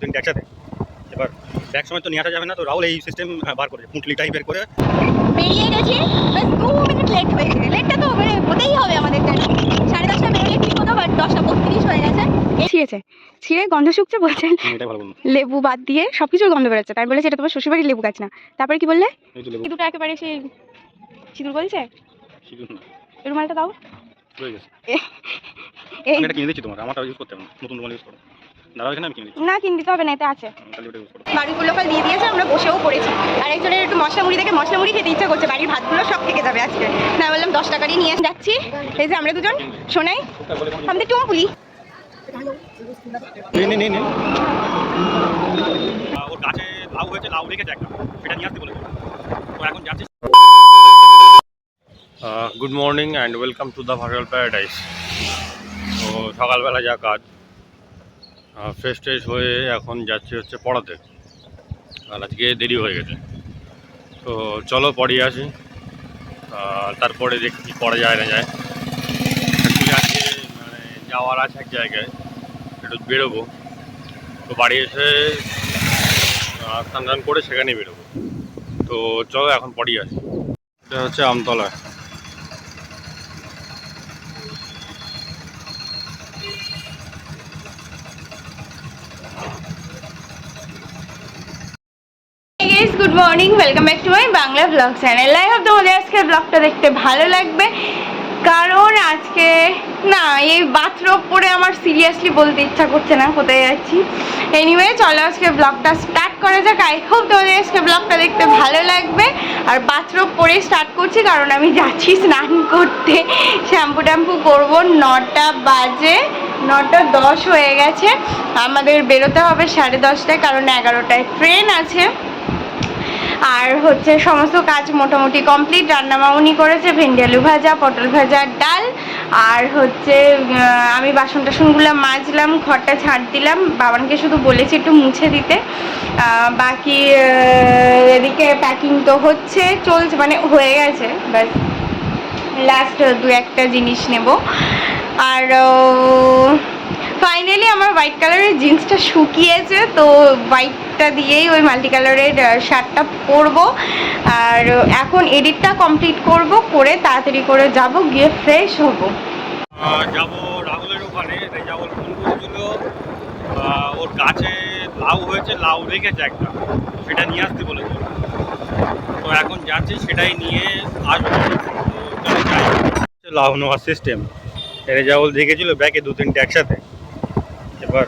তিনটে একসাথে। এবার ব্যাক সময় তো নিয়ে আসা যাবে না, তো রাহুল এই সিস্টেম বার করেছে, পুঁটলি টাইপের করে বেরিয়ে গেছি। বাস 2 মিনিট লেট হয়েছে। লেটটা তো মানে হতেই হবে আমাদের জন্য। 10:30 বেরোলে ঠিক হতো, বাট 10:32 হয়ে গেছে। ছিঁড়েছে, ছিঁড়ে গন্ধ শুকছে, বলছেন এটাই ভালো বলুন। লেবু বাদ দিয়ে সবকিছুর গন্ধ বেরোচ্ছে। তাই বলেছে এটা তোমার শ্বশুরবাড়ির লেবু গাছ না। তারপরে কি বললে? এই তো লেবু দুটো একেবারে সেই সিঁদুর বলছে। সিঁদুর না, রুমালটা দাও। রয়ে গেছে। এই আমি এটা কিনে দিচ্ছি তোমার, আমারটা ইউজ করতে হবে না, নতুন রুমাল ইউজ করো। দাঁড়াও এখানে, আমি কিনে দিচ্ছি। না কিনে দিতে হবে না, এতে আছে। তাহলে ওটা ইউজ করো। বাড়িগুলো কাল দিয়ে দিয়েছে, আমরা বসেও পড়েছি। আর একজনের একটু মশলা মুড়ি দেখে মশলা মুড়ি খেতে ইচ্ছা করছে। বাড়ির ভাতগুলো সব থেকে যাবে আজকে। না বললাম 10 টাকারই নিয়ে যাচ্ছি। এই যে আমরা দুজন শোনাই আমাদের টুম্পুলি। নে ওর গাছে লাউ হয়েছে, লাউ রেখেছে একটা, সেটা নিয়ে আসতে বলেছে। তো এখন যাচ্ছি। Good morning and welcome to the virtual paradise. তো সকালবেলা যা কাজ, ফ্রেশ ট্রেশ হয়ে এখন যাচ্ছি হচ্ছে পড়াতে। আর আজকে দেরি হয়ে গেছে, তো চলো পড়িয়ে আসি, তারপরে দেখি কী করা যায় না যায়। অ্যাকচুয়ালি আজকে মানে যাওয়ার আছে এক জায়গায়, একটু বেরোবো। তো বাড়ি এসে স্নান টান করে সেখানে বেরোবো। তো চলো এখন পড়িয়ে আসি। এটা হচ্ছে Amtala. Good morning, welcome back to my Bangla blog channel. I hope তোমাদের আজকের ব্লগটা দেখতে ভালো লাগবে, কারণ আজকে না এই বাথরোব পরে আমার সিরিয়াসলি বলতে ইচ্ছা করছে না কোথায় যাচ্ছি। এনিওয়ে চলো আজকে ব্লগটা স্টার্ট করা যাক। আই হোপ তোমাদের আজকে ব্লগটা দেখতে ভালো লাগবে। আর বাথরোব পরে স্টার্ট করছি কারণ আমি যাচ্ছি স্নান করতে, শ্যাম্পু ট্যাম্পু করবো। 9টা বাজে, 9:10 হয়ে গেছে। আমাদের বেরোতে হবে 10:30টায়, কারণ 11টায় ট্রেন আছে। আর হচ্ছে সমস্ত কাজ মোটামুটি কমপ্লিট। রান্না মামুনি করেছে, ভেন্ডি আলু ভাজা, পটল ভাজা, ডাল। আর হচ্ছে আমি বাসন টাসনগুলো মাজলাম, ঘরটা ঝাড় দিলাম। বাবানকে শুধু বলেছি একটু মুছে দিতে। বাকি এদিকে প্যাকিং তো হচ্ছে, চলছে, মানে হয়ে গেছে। ব্যাস লাস্ট 2-1টা জিনিস নেব। আর ফাইনালি আমার হোয়াইট কালারের জিন্সটা শুকিয়েছে, তো হোয়াইটটা দিয়েই ওই মাল্টি কালারের শার্টটা পরবো। আর এখন এডিটটা কমপ্লিট করব, করে তাড়াতাড়ি করে যাব, গিয়ে ফ্রেশ হব। যাবো রাহুলের ওখানে। রাহুল ফোন করেছিল, ওর গাছে লাউ হয়েছে, লাউ রেখেছে একটা, সেটা নিয়ে আসতে বলেছে। তো এখন যাচ্ছি, সেটাই নিয়ে আসবো। তো চলে যাই। লাউ নেওয়ার সিস্টেম রাহুল দেখেছিল ব্যাগে 2-3টে একসাথে। এবার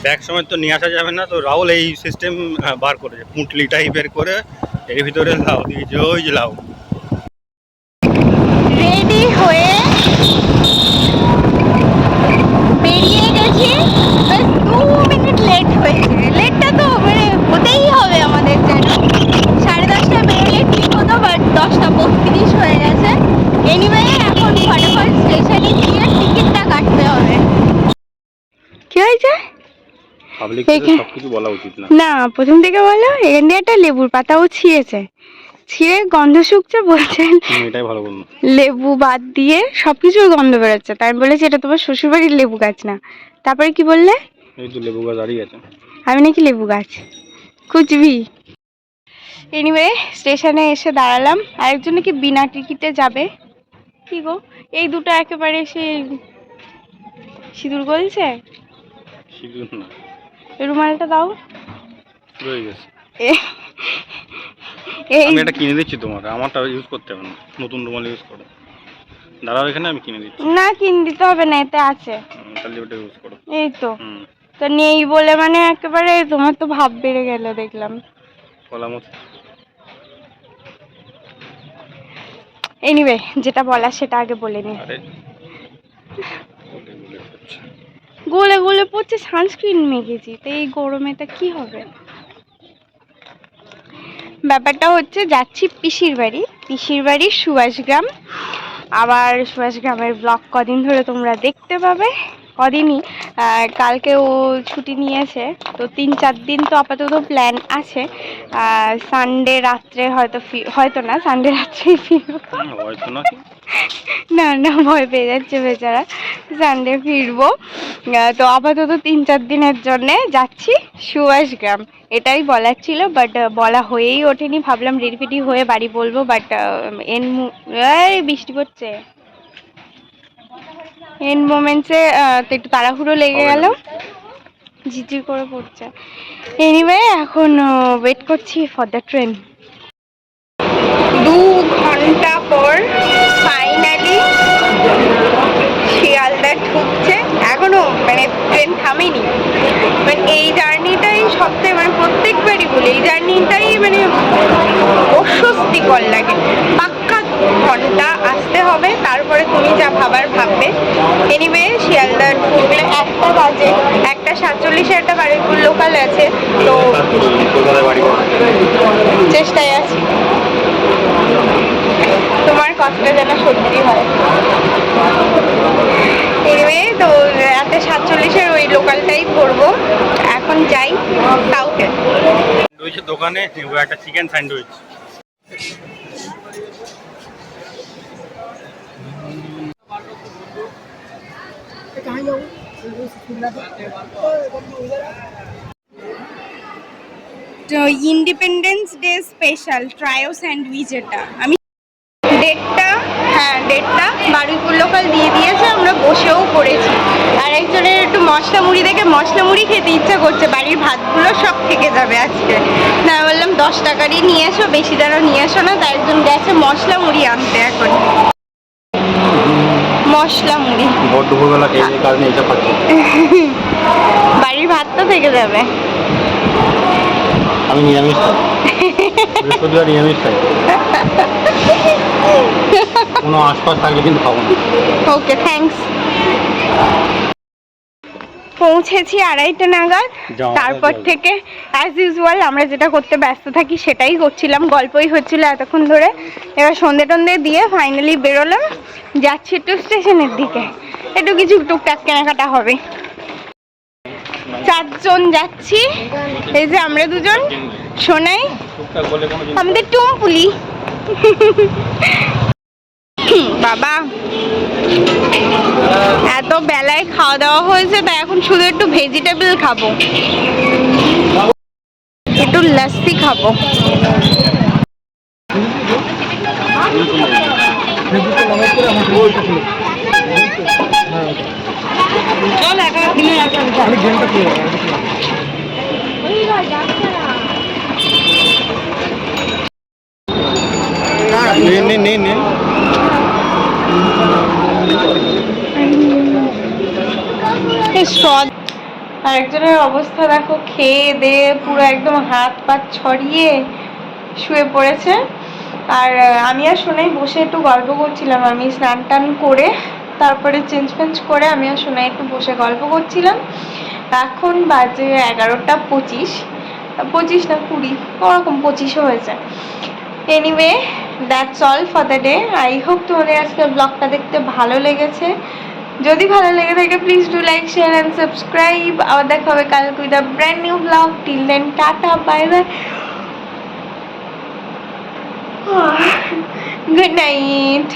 ব্যাগ সময় তো নিয়ে আসা যাবে না, তো রাহুল এই সিস্টেম বার করেছে, পুঁটলি টাইপের করে এর ভিতরে লাউ দিয়েছে। ওই যে লাউ রেডি হয়ে বেরিয়ে গেছি। বাস 2 মিনিট লেট হয়েছে। লেটটা তো মানে হতেই হবে আমাদের জন্য। 10:30 বেরোলে ঠিক হতো, বাট 10:32 হয়ে গেছে। এনিওয়ে এখন ফটাফট স্টেশনে গিয়ে টিকিটটা কাটতে হবে। কি হয়েছে? সবকিছু বলা উচিত না। না, প্রথম থেকে বলো। এখান দিয়ে একটা লেবুর পাতাও ছিঁড়েছে, ছিঁড়ে গন্ধ শুকছে, বলছেন এটাই ভালো বলুন। লেবু বাদ দিয়ে সবকিছুর গন্ধ বেরোচ্ছে। তাই বলেছে এটা তোমার শ্বশুরবাড়ির লেবু গাছ না। তারপরে কি বললে? এই তো লেবু গাছ দাঁড়িয়ে আছে। আমি নাকি লেবু গাছ খুঁজবি। এনিওয়ে স্টেশনে এসে দাঁড়ালাম। আরেকজন নাকি বিনা টিকিটে যাবে। কি গো, এই দুটো একেবারে সেই সিঁদুর গলছে। সিঁদুর না, রুমালটা দাও। রয়ে গেছে। এই আমি এটা কিনে দিচ্ছি তোমার, আমারটা ইউজ করতে হবে না, নতুন রুমাল ইউজ করো। দাঁড়াও এখানে, আমি কিনে দিচ্ছি। না কিনে দিতে হবে না, এতে আছে। তাহলে ওটা ইউজ করো। এই তো। তো নেই বলে মানে একেবারে তোমার তো ভাব বেড়ে গেল দেখলাম। এনিওয়ে যেটা বলার সেটা আগে বলে নি। গলে গলে পড়ছে, সানস্ক্রিন মেখেছি, তো এই গরমে তা কি হবে। ব্যাপারটা হচ্ছে যাচ্ছি পিসির বাড়ি, পিসির বাড়ি সুভাষগ্রাম। আবার সুভাষগ্রামের ব্লগ কদিন ধরে তোমরা দেখতে পাবে। কদিনই। কালকে ও ছুটি নিয়েছে, তো 3-4 দিন তো আপাতত প্ল্যান আছে। সানডে রাত্রে হয়তো না, সানডে রাত্রেই ফিরবো। হয়তো না, না না, ভয় পেয়ে যাচ্ছে বেচারা। সানডে ফিরবো। তো আপাতত 3-4 দিনের জন্যে যাচ্ছি সুভাষগ্রাম, এটাই বলার ছিল, বাট বলা হয়েই ওঠেনি। ভাবলাম রেডি হয়ে বাড়ি বলবো, বাট বৃষ্টি পড়ছে, এন্ড মোমেন্টসে তো একটু তাড়াহুড়ো লেগে গেল, ঝিরঝির করে পড়ছে। এনিওয়ে এখন ওয়েট করছি ফর দ্য ট্রেন। 2 ঘন্টা পর ফাইনালি শিয়ালদা ঢুকছে। এখনো মানে ট্রেন থামেনি। মানে এই জার্নিটাই সবথেকে, মানে প্রত্যেকবারই বলি, এই জার্নিটাই মানে অস্বস্তিকর লাগে। পাক্কা 2 ঘন্টা আসতে হবে, তারপরে তুমি যা ভাবার ভাববে। এনিওয়ে শিয়ালদা ঢুকলে 1টা বাজে, 1:47 একটা বাড়িপুর লোকাল আছে, তো চেষ্টায় আছি তোমার কথাটা যেন সত্যি হয়। এনিওয়ে তো 1:47 ওই লোকালটাই ধরবো। এখন যাই সাউথে। স্যান্ডউইচের দোকানে একটা chicken sandwich. Independence day special trio sandwich, এটা আমি 1:30 বারুইপুর লোকাল দিয়ে দিয়েছে, আমরা বসেও পড়েছি। আর একজনের একটু মশলা মুড়ি দেখে মশলা মুড়ি খেতে ইচ্ছা করছে, বাড়ির ভাতগুলো সব থেকে যাবে আজকে। না বললাম 10 টাকারই নিয়ে এসো, বেশি দাঁড়ো নিয়ে এসো না। তাই একজন গেছে মশলা মুড়ি আনতে। এখন মশলা মুড়ি দুপুরবেলা খেয়ে কারণে এটা খাচ্ছি। বাড়ির ভাত তো থেকে যাবে। আমি নিরামিষ খাই, বৃহস্পতিবার নিরামিষ খাই। কোনো আশপাশ থাকলে কিন্তু খাবো না। ওকে, থ্যাঙ্কস। পৌঁছেছি 2:30 নাগাদ। তারপর থেকে অ্যাজ ইউজুয়াল আমরা যেটা করতে ব্যস্ত থাকি সেটাই করছিলাম, গল্পই হচ্ছিল এতক্ষণ ধরে। এবার সন্ধে টন্ধে দিয়ে ফাইনালি বেরোলাম, যাচ্ছি একটু স্টেশনের দিকে, একটু কিছু টুকটাক কেনাকাটা হবে। 4 জন যাচ্ছি, এই যে আমরা 2 জন, সোনাই, আমাদের টুম্পুলি। বাবা এত বেলায় খাওয়া দাওয়া হয়েছে, তাই এখন শুধু একটু ভেজিটেবল খাবো, একটু লস্যি খাবো। আরেকজনের অবস্থা দেখো, খেয়ে দিয়ে পুরো একদম হাত পা ছড়িয়ে শুয়ে পড়েছে। আর আমি আর সোনাই বসে একটু গল্প করছিলাম। আমি স্নান টান করে তারপরে চেঞ্জ করে আমি আর সোনাই একটু বসে গল্প করছিলাম। এখন বাজে 11:25, 25 না 20, ওরকম 25 হয়েছে। Anyway that's all for the day. I hope তোমাদের আজকে ব্লগটা দেখতে ভালো লেগেছে। যদি ভালো লেগে থাকে please do like, share and subscribe. আবার দেখা হবে কালকে with a brand new blog. Till then tata, bye bye, good night.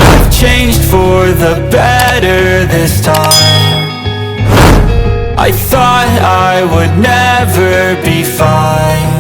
I've changed for the better this time. I thought I would never be fine.